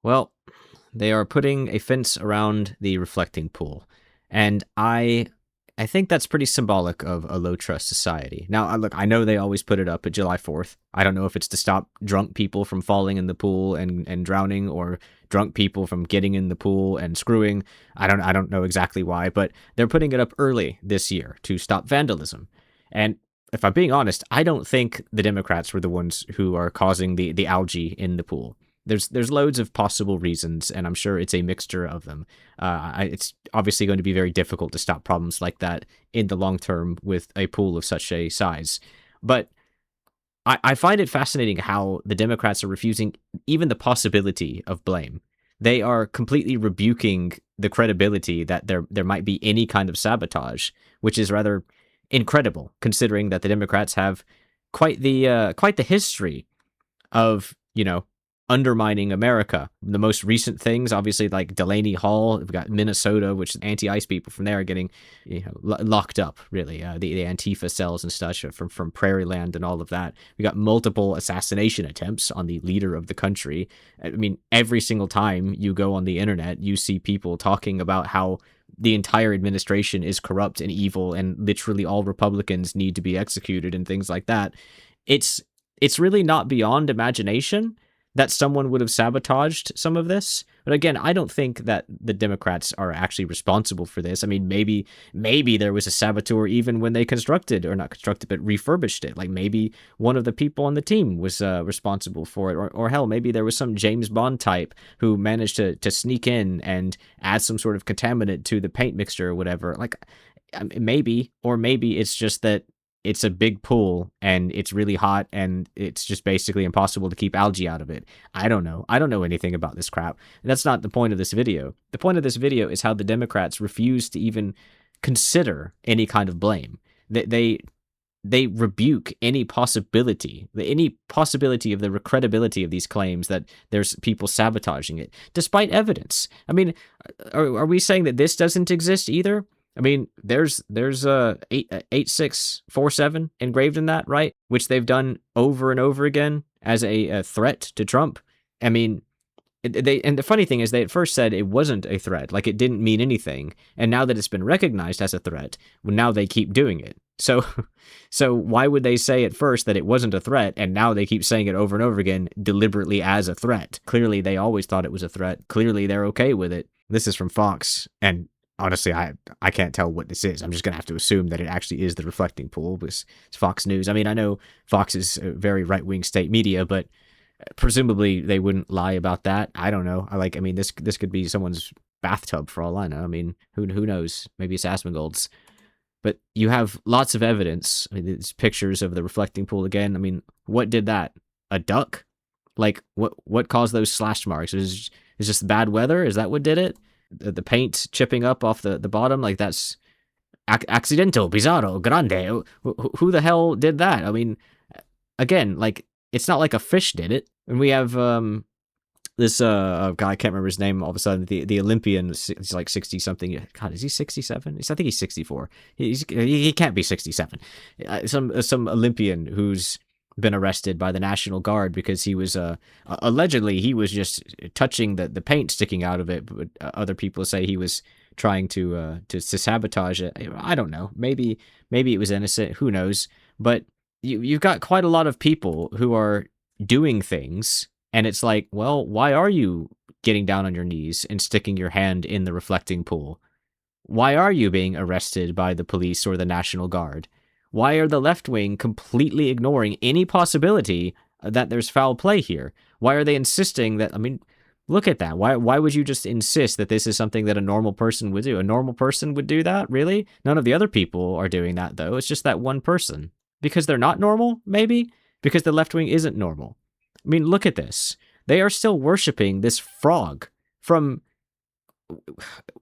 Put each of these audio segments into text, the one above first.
Well, they are putting a fence around the reflecting pool, and I think that's pretty symbolic of a low trust society. Now, look, I know they always put it up at July 4th. I don't know if it's to stop drunk people from falling in the pool and drowning, or drunk people from getting in the pool and screwing. I don't know exactly why, but they're putting it up early this year to stop vandalism. And if I'm being honest, I don't think the Democrats were the ones who are causing the algae in the pool. There's loads of possible reasons, and I'm sure it's a mixture of them. It's obviously going to be very difficult to stop problems like that in the long term with a pool of such a size. But I find it fascinating how the Democrats are refusing even the possibility of blame. They are completely rebuking the credibility that there might be any kind of sabotage, which is rather incredible considering that the Democrats have quite the history of, undermining America. The most recent things, obviously, like Delaney Hall. We've got Minnesota, which anti-ICE people from there are getting, locked up. Really, the Antifa cells and stuff from Prairie Land and all of that. We got multiple assassination attempts on the leader of the country. I mean, every single time you go on the internet, you see people talking about how the entire administration is corrupt and evil, and literally all Republicans need to be executed and things like that. It's really not beyond imagination that someone would have sabotaged some of this. But again, I don't think that the Democrats are actually responsible for this. I mean, maybe there was a saboteur even when they constructed, or not constructed, but refurbished it. Like maybe one of the people on the team was responsible for it, or hell, maybe there was some James Bond type who managed to sneak in and add some sort of contaminant to the paint mixture or whatever. Like maybe it's just that it's a big pool and it's really hot and it's just basically impossible to keep algae out of it. I don't know. I don't know anything about this crap. That's not the point of this video. The point of this video is how the Democrats refuse to even consider any kind of blame. They rebuke any possibility of the credibility of these claims that there's people sabotaging it, despite evidence. I mean, are we saying that this doesn't exist either? I mean, there's 8647 engraved in that, right? Which they've done over and over again as a threat to Trump. I mean, and the funny thing is they at first said it wasn't a threat, like it didn't mean anything. And now that it's been recognized as a threat, well, now they keep doing it. So why would they say at first that it wasn't a threat, and now they keep saying it over and over again deliberately as a threat? Clearly, they always thought it was a threat. Clearly, they're okay with it. This is from Fox, and honestly, I can't tell what this is. I'm just going to have to assume that it actually is the reflecting pool because it's Fox News. I mean, I know Fox is a very right-wing state media, but presumably they wouldn't lie about that. I don't know. I mean, this could be someone's bathtub for all I know. I mean, who knows? Maybe it's Asmongold's. But you have lots of evidence. I mean, there's pictures of the reflecting pool again. I mean, what did that? A duck? Like, what caused those slash marks? Is just bad weather? Is that what did it? The paint chipping up off the bottom? Like, that's accidental, bizarro, grande. Who the hell did that? I mean, again, like, it's not like a fish did it. And we have this guy, I can't remember his name all of a sudden, the Olympian, he's like 60 something. God, is he 67? I think he's 64. He can't be 67. Some Olympian who's been arrested by the National Guard because he was allegedly he was just touching the paint sticking out of it, but other people say he was trying to sabotage it. I don't know. Maybe it was innocent. Who knows? But you've got quite a lot of people who are doing things, and it's like, well, why are you getting down on your knees and sticking your hand in the reflecting pool? Why are you being arrested by the police or the National Guard? Why are the left wing completely ignoring any possibility that there's foul play here? Why are they insisting that, I mean, look at that. Why would you just insist that this is something that a normal person would do? A normal person would do that? Really? None of the other people are doing that, though. It's just that one person. Because they're not normal, maybe? Because the left wing isn't normal. I mean, look at this. They are still worshiping this frog from,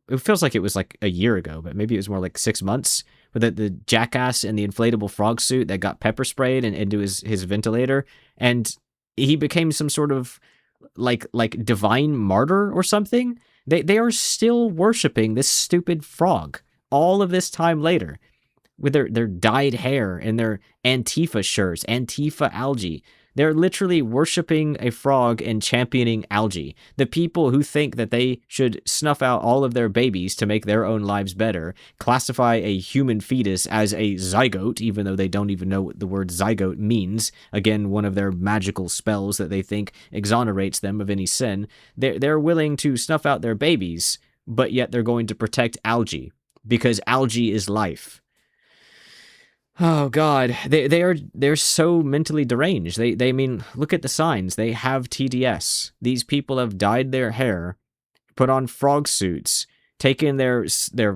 it feels like it was like a year ago, but maybe it was more like 6 months, with the jackass in the inflatable frog suit that got pepper sprayed into his ventilator, and he became some sort of like divine martyr or something. They are still worshiping this stupid frog all of this time later, with their dyed hair and their Antifa shirts, Antifa algae. They're literally worshiping a frog and championing algae. The people who think that they should snuff out all of their babies to make their own lives better, classify a human fetus as a zygote, even though they don't even know what the word zygote means. Again, one of their magical spells that they think exonerates them of any sin. They're willing to snuff out their babies, but yet they're going to protect algae because algae is life. Oh God, they're so mentally deranged. They mean, look at the signs. They have TDS. These people have dyed their hair, put on frog suits, taken their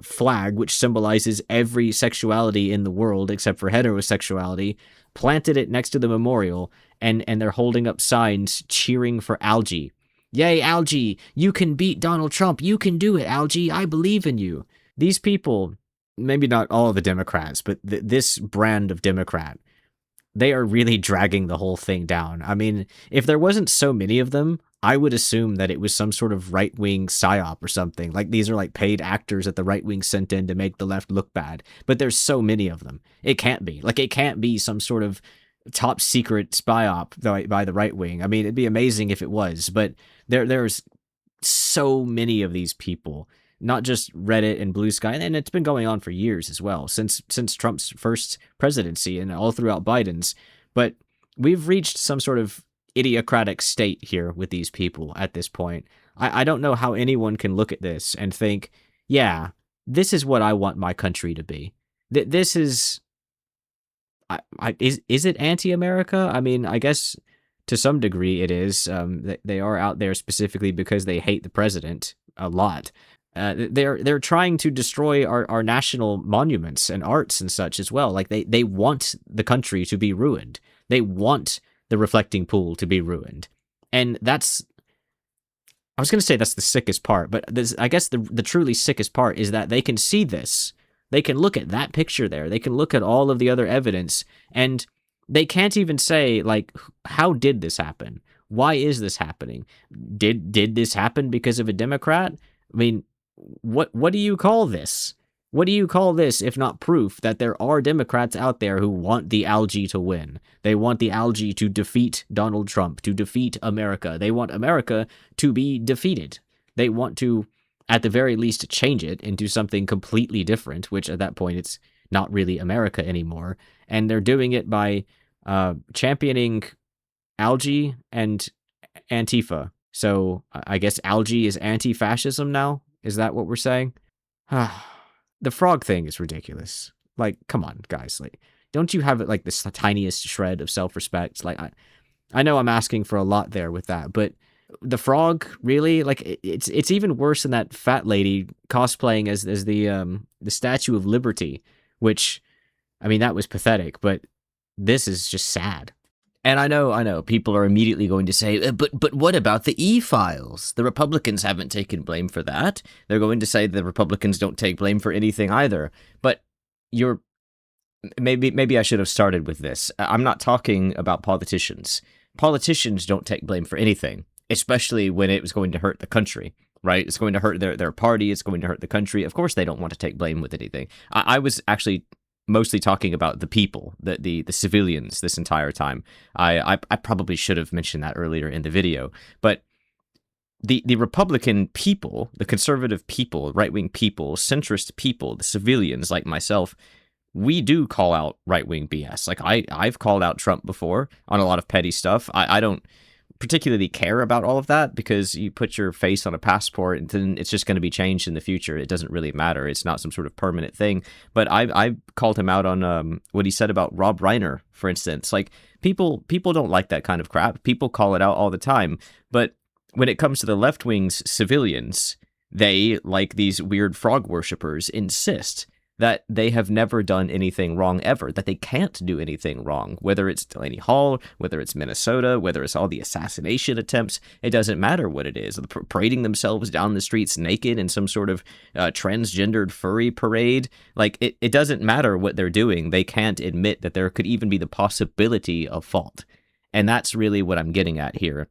flag, which symbolizes every sexuality in the world except for heterosexuality, planted it next to the memorial, and they're holding up signs cheering for algae. Yay, algae! You can beat Donald Trump. You can do it, algae. I believe in you. These people, maybe not all of the Democrats, but this brand of Democrat, they are really dragging the whole thing down. I mean, if there wasn't so many of them, I would assume that it was some sort of right-wing psyop or something. Like, these are like paid actors that the right wing sent in to make the left look bad. But there's so many of them. It can't be. Like, it can't be some sort of top secret spy op by the right wing. I mean, it'd be amazing if it was, but there's so many of these people, not just Reddit and Blue Sky, and it's been going on for years as well, since Trump's first presidency and all throughout Biden's. But we've reached some sort of idiocratic state here with these people at this point. I don't know how anyone can look at this and think, yeah, this is what I want my country to be. This is... is it anti-America? I mean, I guess to some degree it is. They are out there specifically because they hate the president a lot. They're trying to destroy our national monuments and arts and such as well. Like they want the country to be ruined. They want the reflecting pool to be ruined. And that's, I was going to say that's the sickest part, but I guess the truly sickest part is that they can see this. They can look at that picture there. They can look at all of the other evidence, and they can't even say, like, how did this happen? Why is this happening? Did this happen because of a Democrat? I mean, what do you call this? What do you call this if not proof that there are Democrats out there who want the algae to win? They want the algae to defeat Donald Trump, to defeat America. They want America to be defeated. They want to, at the very least, change it into something completely different, which at that point it's not really America anymore. And they're doing it by championing algae and Antifa. So I guess algae is anti-fascism now? Is that what we're saying? The frog thing is ridiculous. Like, come on, guys. Like, don't you have like this tiniest shred of self-respect? Like, I know I'm asking for a lot there with that, but the frog, really? Like, it's even worse than that fat lady cosplaying as the Statue of Liberty, which, I mean, that was pathetic, but this is just sad. And I know, people are immediately going to say, but what about the e-files? The Republicans haven't taken blame for that. They're going to say the Republicans don't take blame for anything either. But maybe I should have started with this. I'm not talking about politicians. Politicians don't take blame for anything, especially when it was going to hurt the country, right? It's going to hurt their party. It's going to hurt the country. Of course, they don't want to take blame with anything. I was actually mostly talking about the people, the civilians this entire time. I probably should have mentioned that earlier in the video, but the Republican people, the conservative people, right-wing people, centrist people, the civilians like myself, we do call out right-wing BS. Like I've called out Trump before on a lot of petty stuff. I don't particularly care about all of that because you put your face on a passport and then it's just going to be changed in the future. It doesn't really matter. It's not some sort of permanent thing. But I called him out on what he said about Rob Reiner, for instance. Like people don't like that kind of crap. People call it out all the time. But when it comes to the left wing's civilians, they, like these weird frog worshippers, insist that they have never done anything wrong ever, that they can't do anything wrong, whether it's Delaney Hall, whether it's Minnesota, whether it's all the assassination attempts. It doesn't matter what it is. Parading themselves down the streets naked in some sort of transgendered furry parade. Like, it doesn't matter what they're doing. They can't admit that there could even be the possibility of fault. And that's really what I'm getting at here.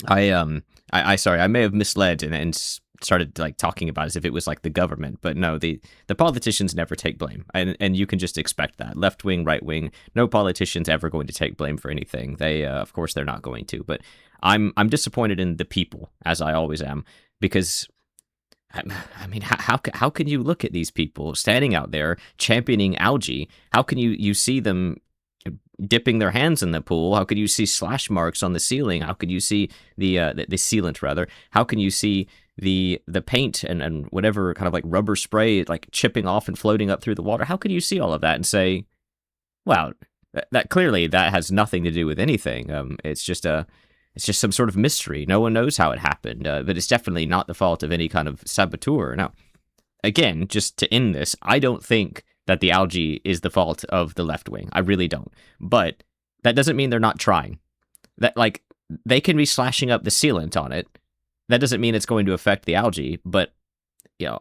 Sorry, I may have misled and started like talking about as if it was like the government. But no, the politicians never take blame, and you can just expect that. Left wing, right wing, no politician's ever going to take blame for anything. They of course they're not going to. But I'm disappointed in the people, as I always am, because I mean, how can you look at these people standing out there championing algae? How can you see them dipping their hands in the pool? How could you see slash marks on the ceiling? How could you see the sealant rather? How can you see the paint and whatever kind of like rubber spray like chipping off and floating up through the water? How could you see all of that and say, wow, that clearly that has nothing to do with anything? It's just some sort of mystery. No one knows how it happened, but it's definitely not the fault of any kind of saboteur. Now, again, just to end this, I don't think that the algae is the fault of the left wing. I really don't. But that doesn't mean they're not trying. That like they can be slashing up the sealant on it. That doesn't mean it's going to affect the algae. But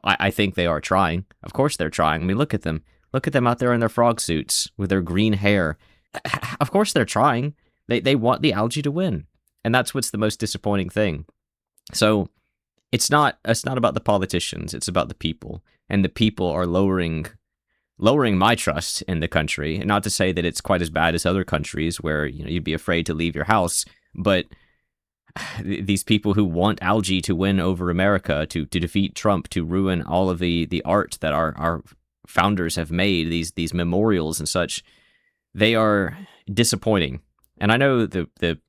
I think they are trying. Of course they're trying. I mean, look at them. Look at them out there in their frog suits with their green hair. Of course they're trying. They want the algae to win. And that's what's the most disappointing thing. So it's not about the politicians, it's about the people. And the people are lowering my trust in the country. Not to say that it's quite as bad as other countries where you'd be afraid to leave your house, but these people who want algae to win over America, to defeat Trump, to ruin all of the art that our founders have made, these memorials and such, they are disappointing. And I know the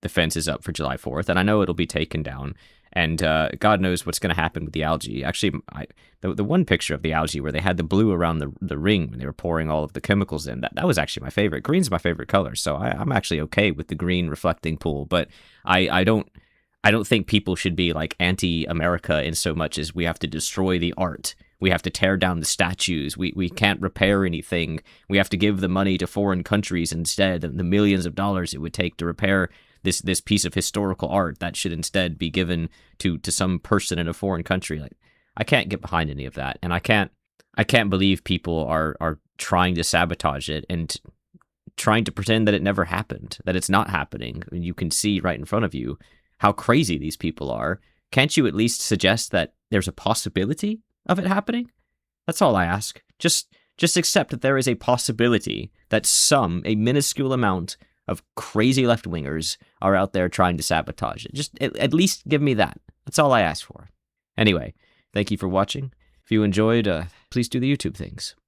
fence is up for July 4th, and I know it'll be taken down, and God knows what's going to happen with the algae. Actually, the one picture of the algae where they had the blue around the ring when they were pouring all of the chemicals in, that was actually my favorite. Green's my favorite color, so I'm actually okay with the green reflecting pool, but I don't think people should be like anti-America in so much as we have to destroy the art. We have to tear down the statues. We can't repair anything. We have to give the money to foreign countries instead, and the millions of dollars it would take to repair this piece of historical art that should instead be given to some person in a foreign country. Like, I can't get behind any of that, and I can't believe people are trying to sabotage it and trying to pretend that it never happened, that it's not happening. I mean, you can see right in front of you how crazy these people are. Can't you at least suggest that there's a possibility of it happening? That's all I ask. Just accept that there is a possibility that a minuscule amount of crazy left-wingers are out there trying to sabotage it. Just at least give me that. That's all I ask for. Anyway, thank you for watching. If you enjoyed, please do the YouTube things.